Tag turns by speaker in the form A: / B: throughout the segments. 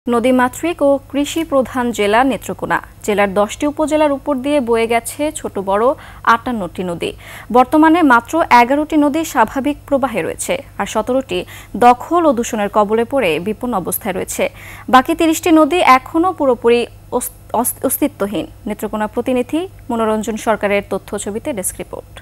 A: নদীমাতৃক ও কৃষি প্রধান জেলা নেত্রকোনা। জেলার 10টি উপজেলার উপর দিয়ে বয়ে গেছে ছোট বড় 58টি নদী। বর্তমানে মাত্র 11টি নদী স্বাভাবিক প্রবাহে রয়েছে, আর 17টি দখল ও দূষণের কবলে পড়ে বিপন্ন অবস্থায় রয়েছে। বাকি 30টি নদী এখনও পুরোপুরি অস্তিত্বহীন। নেত্রকোনা প্রতিনিধি মনোরঞ্জন সরকারের তথ্য ছবিতে ডেস্ক রিপোর্ট।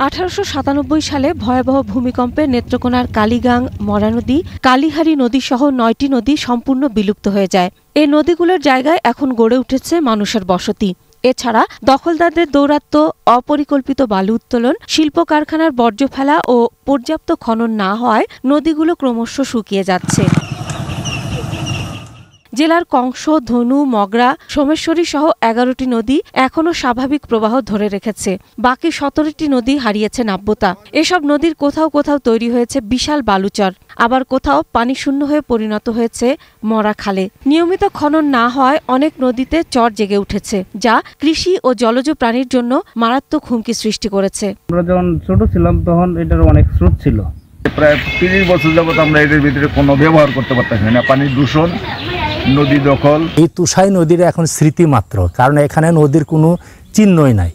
B: 1897 সালে ভয়াবহ ভূমিকম্পে নেত্রকোনার কালীগাং, মরা নদী, কালীহারি নদী সহ 9টি নদী সম্পূর্ণ বিলুপ্ত হয়ে যায়। এই নদীগুলোর জায়গায় এখন গড়ে উঠেছে মানুষের বসতি। এছাড়া দখলদারদের দৌরাত্ম্য, অপরিকল্পিত বালু উত্তোলন, শিল্প কারখানার বর্জ্য ফেলা ও পর্যাপ্ত খনন না হওয়ায় নদীগুলো ক্রমশ শুকিয়ে যাচ্ছে। জেলার কংস, ধনু, মগরা, সোমেশ্বরী সহ 11টি নদী এখনও স্বাভাবিক প্রবাহ ধরে রেখেছে। বাকি 17টি নদী হারিয়েছে নাব্যতা। এসব নদীর কোথাও কোথাও তৈরি হয়েছে বিশাল বালুচর, আবার কোথাও পানি শূন্য হয়ে পরিণত হয়েছে মরা খালে। নিয়মিত খনন না হওয়ায় অনেক নদীতে চর জেগে উঠেছে, যা কৃষি ও জলজ প্রাণীর জন্য মারাত্মক হুমকি সৃষ্টি করেছে।
C: আমরা যখন ছোট ছিলাম তখন এটার অনেক স্রোত ছিল। প্রায় 30 বছর যাবত আমরা এটার ভিতরে কোনো ব্যবহার করতে পারতেছি না। পানির দূষণ, নদী দখল।
D: এই তুষাই নদীর এখন স্মৃতি মাত্র, কারণ এখানে নদীর কোনো চিহ্নই নাই।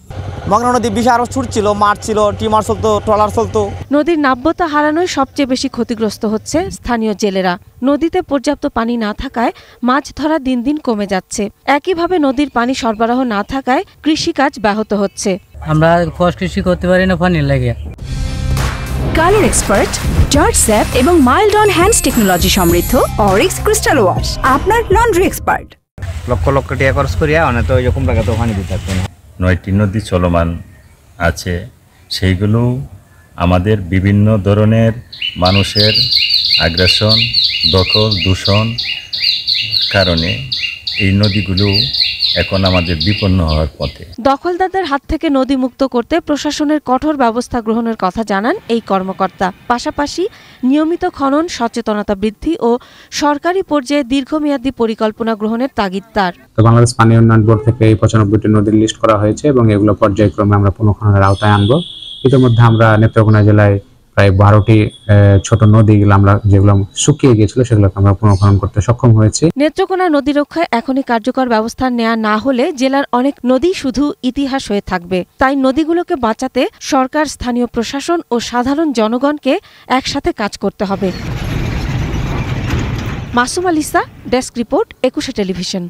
E: মগরা নদী বিশাল আরো ছুট ছিল, মাঠ ছিল, টিমার চলতো, ট্রলার চলতো।
B: নদীর নাব্যতা হারানোয় সবচেয়ে বেশি ক্ষতিগ্রস্ত হচ্ছে স্থানীয় জেলেরা। নদীতে পর্যাপ্ত পানি না থাকায় মাছ ধরা দিন দিন কমে যাচ্ছে। একইভাবে নদীর পানি সরবরাহ না থাকায় কৃষিকাজ ব্যাহত হচ্ছে।
F: আমরা ফস কৃষি করতে পারি না পানির লাগে।
G: কালার এক্সপার্ট, জর্জ স্যাপ এবং মাইল্ড অন হ্যান্ডস টেকনোলজি সমৃদ্ধ অরিক্স ক্রিস্টাল ওয়াশ আপনার লন্ড্রি এক্সপার্ট।
H: লক্ষ লক্ষ টাকা খরচ করিয়া অনেক তো এরকম টাকা তো পানি দিতে থাকবে না।
I: 9টি নদী চলমান আছে, সেইগুলো আমাদের বিভিন্ন ধরনের মানুষের আগ্রাসন, দখল, দূষণ কারণে এই নদীগুলো এখন আমাদের বিপন্ন হওয়ার পথে।
B: দখলদারদের হাত থেকে নদী মুক্ত করতে প্রশাসনের কঠোর ব্যবস্থা গ্রহণের কথা জানান এই কর্মকর্তা। পাশাপাশি নিয়মিত খনন, সচেতনতা বৃদ্ধি ও সরকারি পর্যায়ে দীর্ঘমেয়াদী পরিকল্পনা গ্রহণের তাগিদ তার।
J: বাংলাদেশ পানি উন্নয়ন বোর্ড থেকে এই 95টি নদীর লিস্ট করা হয়েছে এবং এগুলো পর্যায়ক্রমে আমরা পুনঃখননের আওতায় আনবো। ইতিমধ্যে আমরা নেত্রকোনা জেলায় প্রায় 12টি ছোট নদী যেগুলো শুকিয়ে গিয়েছিল সেগুলোকে আমরা পুনঃখনন করতে সক্ষম হয়েছি।
B: নেত্রকোনা নদী রক্ষায় এখনই কার্যকর ব্যবস্থা নেওয়া না হলে জেলার অনেক নদী শুধু ইতিহাস হয়ে থাকবে। তাই নদীগুলোকে বাঁচাতে সরকার, স্থানীয় প্রশাসন ও সাধারণ জনগণকে একসাথে কাজ করতে হবে। Masum আলিসা, desk report, 21 television.